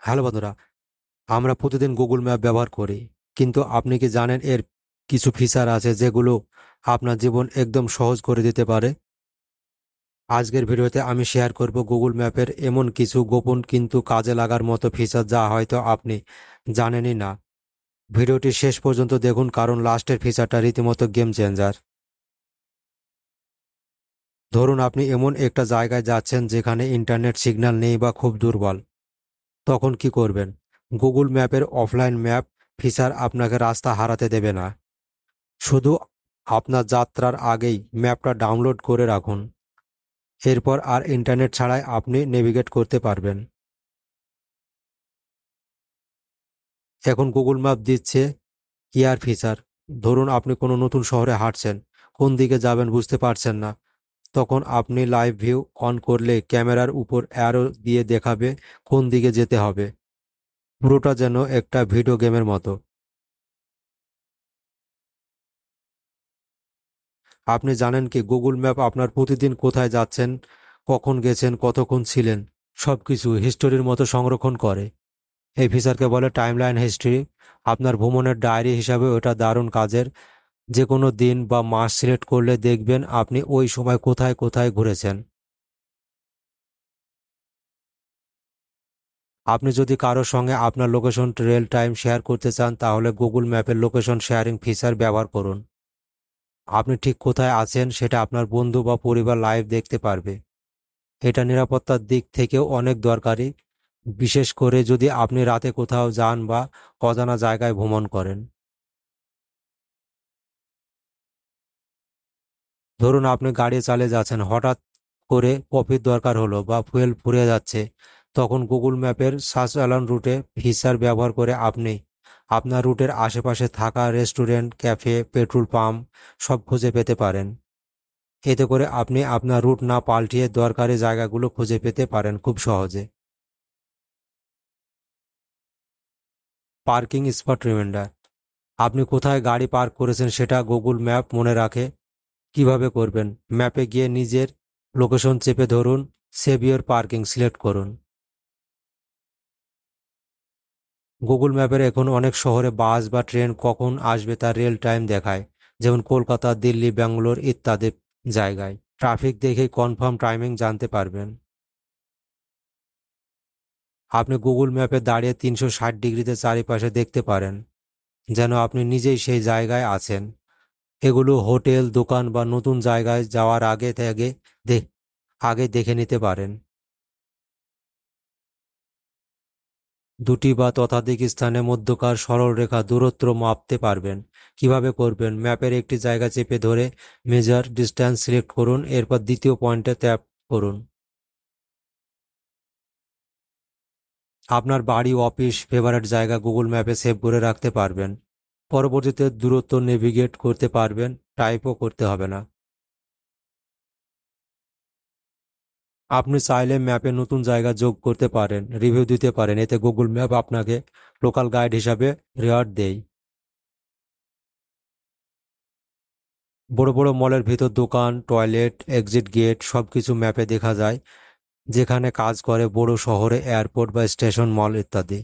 Hello বন্ধুরা, আমরা প্রতিদিন গুগল ম্যাপ ব্যবহার করি, কিন্তু আপনি কি জানেন এর কিছু ফিচার আছে যেগুলো আপনার জীবন একদম সহজ করে দিতে পারে? আজকের ভিডিওতে আমি শেয়ার করব গুগল ম্যাপের এমন কিছু গোপন কিন্তু কাজে লাগার মতো ফিচার যা হয়তো আপনি জানেনই না। ভিডিওটি শেষ পর্যন্ত দেখুন, কারণ লাস্টের ফিচারটা রীতিমতো গেম চেঞ্জার। ধরুন আপনি এমন একটা জায়গায় যাচ্ছেন যেখানে ইন্টারনেট সিগন্যাল নেই বা খুব দুর্বল। তখন কি করবেন? গুগল ম্যাপের অফলাইন ম্যাপ ফিচার আপনাকে রাস্তা হারাতে দেবে না। শুধু আপনার যাত্রার আগেই ম্যাপটা ডাউনলোড করে রাখুন। এরপর আর ইন্টারনেট ছাড়াই আপনি নেভিগেট করতে পারবেন। এখন গুগল ম্যাপ দিচ্ছে ইয়ার ফিচার। ধরুন আপনি কোনো নতুন শহরে হাঁটছেন, কোন দিকে যাবেন বুঝতে পারছেন না। তখন আপনি লাইভ ভিউ অন করলে ক্যামেরার উপর অ্যারো দিয়ে দেখাবে কোন দিকে যেতে হবে। পুরোটা যেন একটা ভিডিও গেমের মতো। আপনি জানেন কি গুগল ম্যাপ আপনার প্রতিদিন কোথায় যাচ্ছেন, কখন গেছেন, কতক্ষণ ছিলেন, সবকিছু হিস্টোরির মতো সংরক্ষণ করে। এই ফিচারকে বলে টাইমলাইন হিস্ট্রি। আপনার ভ্রমণের ডায়েরি হিসাবে ওটা দারুণ কাজের। যে কোনো দিন বা মাস সিলেক্ট করলে দেখবেন আপনি ওই সময় কোথায় কোথায় ঘুরেছেন। আপনি যদি কারোর সঙ্গে আপনার লোকেশন রিয়েল টাইম শেয়ার করতে চান, তাহলে গুগল ম্যাপের লোকেশন শেয়ারিং ফিচার ব্যবহার করুন। আপনি ঠিক কোথায় আছেন সেটা আপনার বন্ধু বা পরিবার লাইভ দেখতে পারবে। এটা নিরাপত্তার দিক থেকেও অনেক দরকারি, বিশেষ করে যদি আপনি রাতে কোথাও যান বা অজানা জায়গায় ভ্রমণ করেন। ধরুন আপনি গাড়ি চালিয়ে যাচ্ছেন, হঠাৎ করে কফির দরকার হলো বা ফুয়েল ফুরিয়ে যাচ্ছে। তখন গুগল ম্যাপের সার্চ অ্যালার্ম রুটে ফিচার ব্যবহার করে আপনি আপনার রুটের আশেপাশে থাকা রেস্টুরেন্ট, ক্যাফে, পেট্রোল পাম্প সব খুঁজে পেতে পারেন। এতে করে আপনি আপনার রুট না পাল্টিয়ে দরকারি জায়গাগুলো খুঁজে পেতে পারেন খুব সহজে। Parking spot reminder. আপনি কোথায় গাড়ি পার্ক করেছেন সেটা গুগল ম্যাপ মনে রাখে। কিভাবে করবেন? ম্যাপে গিয়ে নিজের লোকেশন চেপে ধরুন, সেভ ইয়োর পার্কিং সিলেক্ট করুন। গুগল ম্যাপের এখন অনেক শহরে বাস বা ট্রেন কখন আসবে তার রিয়েল টাইম দেখায়, যেমন কলকাতা, দিল্লি, ব্যাঙ্গালোর ইত্যাদি জায়গায়। ট্রাফিক দেখেই কনফার্ম টাইমিং জানতে পারবেন। আপনি গুগল ম্যাপে দাঁড়িয়ে 360 ডিগ্রিতে চারিপাশে দেখতে পারেন, যেন আপনি নিজেই সেই জায়গায় আছেন। এগুলো হোটেল, দোকান বা নতুন জায়গায় যাওয়ার আগে দেখে নিতে পারেন। দুটি বা ততোধিক স্থানে মধ্যকার সরলরেখা দূরত্ব মাপতে পারবেন। কিভাবে করবেন? ম্যাপের একটি জায়গা চেপে ধরে মেজার ডিস্ট্যান্স সিলেক্ট করুন, এরপর দ্বিতীয় পয়েন্টে ট্যাপ করুন। আপনার বাড়ি, অফিস, ফেভারিট জায়গা গুগল ম্যাপে সেভ করে রাখতে পারবেন। পরবর্তীতে দূরত্ব নেভিগেট করতে পারবেন, টাইপও করতে হবে না। আপনি চাইলে ম্যাপে নতুন জায়গা যোগ করতে পারেন, রিভিউ দিতে পারেন। এতে গুগল ম্যাপ আপনাকে লোকাল গাইড হিসাবে রেওয়ার্ড দেয়। বড় বড় মলের ভিতর দোকান, টয়লেট, এক্সিট গেট সবকিছু ম্যাপে দেখা যায়। যেখানে কাজ করে বড় শহরে এয়ারপোর্ট বা স্টেশন, মল ইত্যাদি।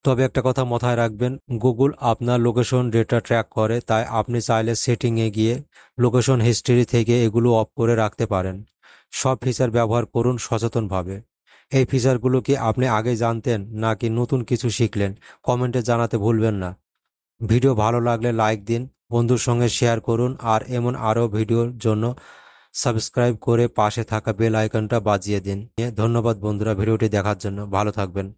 তবে একটা কথা মাথায় রাখবেন, গুগল আপনার লোকেশন ডেটা ট্র্যাক করে, তাই আপনি চাইলে সেটিংয়ে গিয়ে লোকেশন হিস্ট্রি থেকে এগুলো অফ করে রাখতে পারেন। সব ফিচার ব্যবহার করুন সচেতনভাবে। এই ফিচারগুলো কি আপনি আগে জানতেন নাকি নতুন কিছু শিখলেন? কমেন্টে জানাতে ভুলবেন না। ভিডিও ভালো লাগলে লাইক দিন, বন্ধুর সঙ্গে শেয়ার করুন, আর এমন আরও ভিডিওর জন্য সাবস্ক্রাইব করে পাশে থাকা বেল আইকনটা বাজিয়ে দিন। ধন্যবাদ বন্ধুরা, ভিডিওটি দেখার জন্য। ভালো থাকবেন।